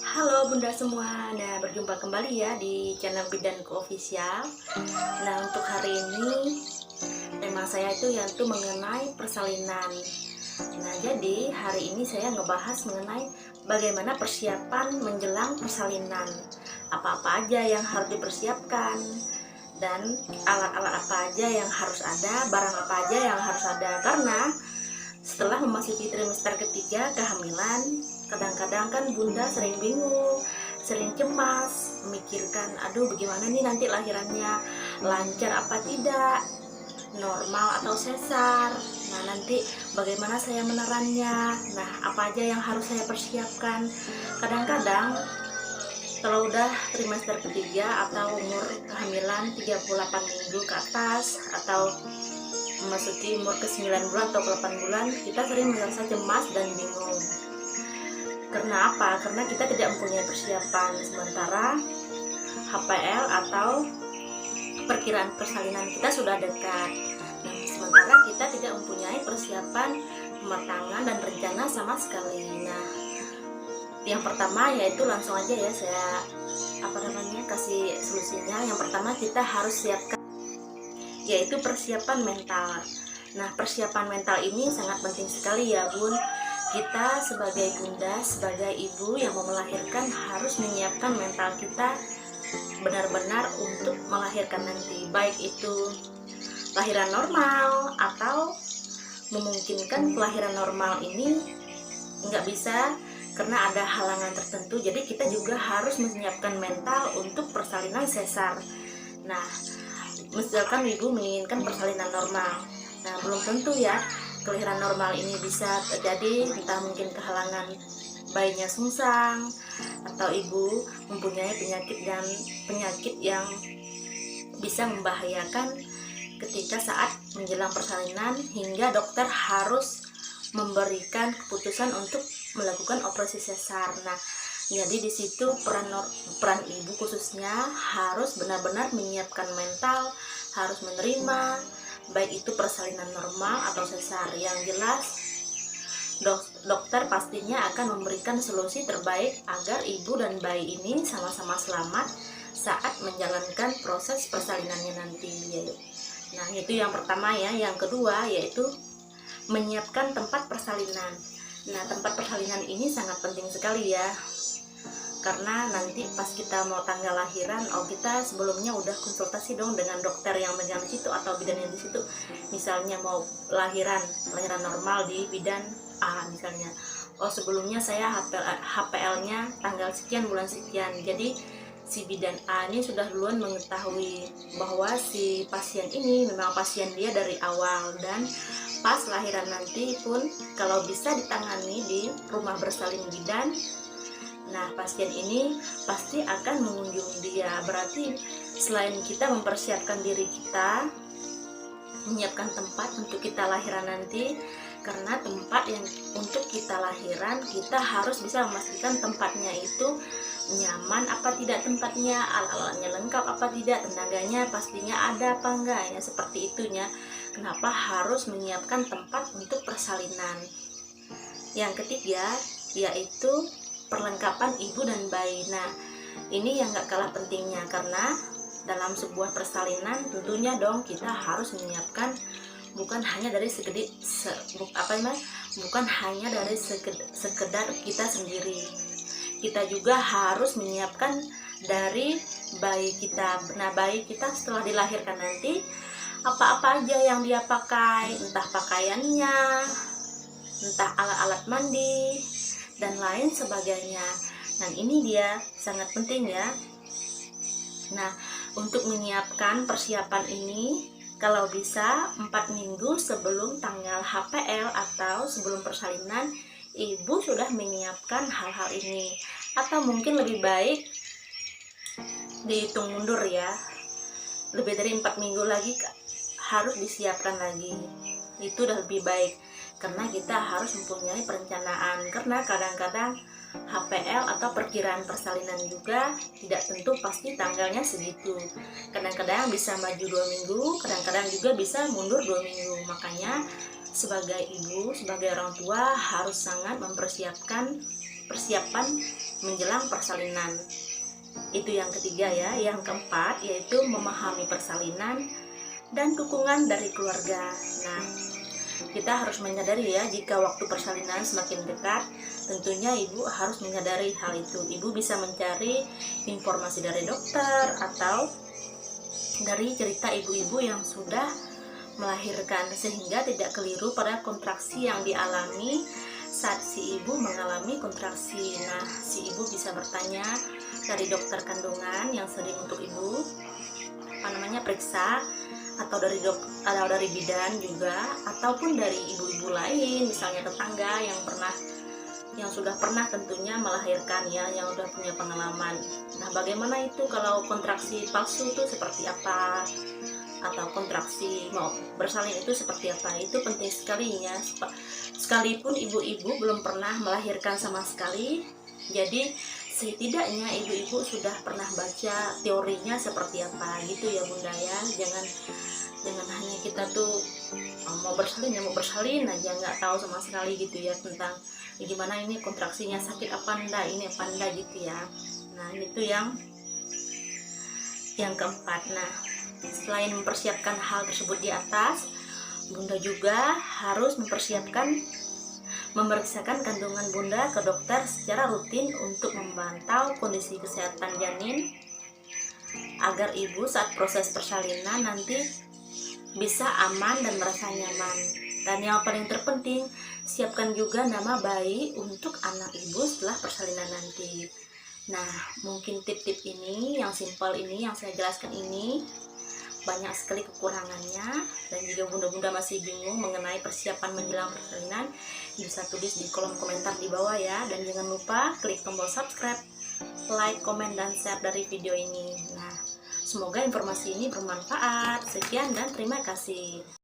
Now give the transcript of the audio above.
Halo Bunda semua, nah berjumpa kembali ya di channel Bidanku Official. Nah untuk hari ini tema saya itu yaitu mengenai persalinan. Nah jadi hari ini saya ngebahas mengenai bagaimana persiapan menjelang persalinan. Apa-apa aja yang harus dipersiapkan dan alat-alat apa aja yang harus ada, barang apa aja yang harus ada. Karena setelah memasuki trimester ketiga kehamilan, kadang-kadang kan bunda sering bingung, sering cemas, memikirkan, aduh bagaimana nih nanti lahirannya, lancar apa tidak, normal atau sesar, nah nanti bagaimana saya menerannya, nah apa aja yang harus saya persiapkan. Kadang-kadang kalau udah trimester ketiga atau umur kehamilan 38 minggu ke atas, atau memasuki umur ke 9 bulan atau ke 8 bulan, kita sering merasa cemas dan bingung. Karena apa? Karena kita tidak mempunyai persiapan. Sementara HPL atau perkiraan persalinan kita sudah dekat. Nah, sementara kita tidak mempunyai persiapan pematangan dan rencana sama sekali. Nah, yang pertama yaitu langsung aja ya saya kasih solusinya. Yang pertama kita harus siapkan yaitu persiapan mental. Nah, persiapan mental ini sangat penting sekali ya Bun. Kita sebagai bunda, sebagai ibu yang mau melahirkan harus menyiapkan mental kita benar-benar untuk melahirkan nanti. Baik itu lahiran normal atau memungkinkan kelahiran normal ini nggak bisa karena ada halangan tertentu. Jadi kita juga harus menyiapkan mental untuk persalinan sesar. Nah, misalkan ibu menginginkan persalinan normal, nah belum tentu ya kelahiran normal ini bisa terjadi, entah mungkin kehalangan bayinya sungsang atau ibu mempunyai penyakit yang bisa membahayakan ketika saat menjelang persalinan hingga dokter harus memberikan keputusan untuk melakukan operasi sesar. Nah, jadi di situ peran ibu khususnya harus benar-benar menyiapkan mental, harus menerima baik itu persalinan normal atau sesar. Yang jelas dokter pastinya akan memberikan solusi terbaik agar ibu dan bayi ini sama-sama selamat saat menjalankan proses persalinannya nanti. Nah, itu yang pertama ya. Yang kedua yaitu menyiapkan tempat persalinan. Nah, tempat persalinan ini sangat penting sekali ya, karena nanti pas kita mau tanggal lahiran, kita sebelumnya udah konsultasi dong dengan dokter yang megang di situ atau bidan yang di situ. Misalnya mau lahiran normal di bidan A misalnya, sebelumnya saya HPL-nya tanggal sekian bulan sekian. Jadi si bidan A ini sudah duluan mengetahui bahwa si pasien ini memang pasien dia dari awal, dan pas lahiran nanti pun kalau bisa ditangani di rumah bersalin bidan, nah pasien ini pasti akan mengunjungi dia. Berarti selain kita mempersiapkan diri kita, menyiapkan tempat untuk kita lahiran nanti, karena tempat yang untuk kita lahiran kita harus bisa memastikan tempatnya itu nyaman apa tidak, tempatnya alat-alatnya lengkap apa tidak, tenaganya pastinya ada apa enggak ya, seperti itunya. Kenapa harus menyiapkan tempat untuk persalinan. Yang ketiga yaitu perlengkapan ibu dan bayi. Nah, ini yang gak kalah pentingnya, karena dalam sebuah persalinan tentunya dong kita harus menyiapkan bukan hanya dari sekedar kita sendiri. Kita juga harus menyiapkan dari bayi kita. Nah, bayi kita setelah dilahirkan nanti apa-apa aja yang dia pakai, entah pakaiannya, entah alat-alat mandi dan lain sebagainya. Nah, ini dia sangat penting ya. Nah, untuk menyiapkan persiapan ini, kalau bisa 4 minggu sebelum tanggal HPL atau sebelum persalinan, ibu sudah menyiapkan hal-hal ini. Atau mungkin lebih baik dihitung mundur ya, lebih dari 4 minggu lagi harus disiapkan lagi. Itu udah lebih baik, karena kita harus mempunyai perencanaan. Karena kadang-kadang HPL atau perkiraan persalinan juga tidak tentu pasti tanggalnya segitu. Kadang-kadang bisa maju 2 minggu, kadang-kadang juga bisa mundur 2 minggu. Makanya sebagai ibu, sebagai orang tua harus sangat mempersiapkan persiapan menjelang persalinan. Itu yang ketiga ya. Yang keempat yaitu memahami persalinan dan dukungan dari keluarga. Nah, kita harus menyadari ya, jika waktu persalinan semakin dekat, tentunya ibu harus menyadari hal itu. Ibu bisa mencari informasi dari dokter atau dari cerita ibu-ibu yang sudah melahirkan, sehingga tidak keliru pada kontraksi yang dialami saat si ibu mengalami kontraksi. Nah, si ibu bisa bertanya dari dokter kandungan yang sering untuk ibu periksa, atau dari bidan juga, ataupun dari ibu-ibu lain, misalnya tetangga yang sudah pernah tentunya melahirkan ya, yang sudah punya pengalaman. Nah, bagaimana itu kalau kontraksi palsu itu seperti apa, atau kontraksi mau bersalin itu seperti apa? Itu penting sekali ya, sekalipun ibu-ibu belum pernah melahirkan sama sekali, jadi setidaknya ibu-ibu sudah pernah baca teorinya seperti apa gitu ya Bunda ya. Jangan hanya kita tuh mau bersalin aja, nggak tahu sama sekali gitu ya tentang gimana ini kontraksinya, sakit apa enggak, ini apa enggak gitu ya. Nah, itu yang keempat. Nah, selain mempersiapkan hal tersebut di atas, Bunda juga harus memeriksakan kandungan Bunda ke dokter secara rutin untuk memantau kondisi kesehatan janin, agar ibu saat proses persalinan nanti bisa aman dan merasa nyaman. Dan yang paling terpenting, siapkan juga nama bayi untuk anak ibu setelah persalinan nanti. Nah, mungkin tip-tip ini yang simpel ini yang saya jelaskan ini banyak sekali kekurangannya, dan jika bunda-bunda masih bingung mengenai persiapan menjelang persalinan, bisa tulis di kolom komentar di bawah ya. Dan jangan lupa klik tombol subscribe, like, komen, dan share dari video ini. Nah, semoga informasi ini bermanfaat. Sekian dan terima kasih.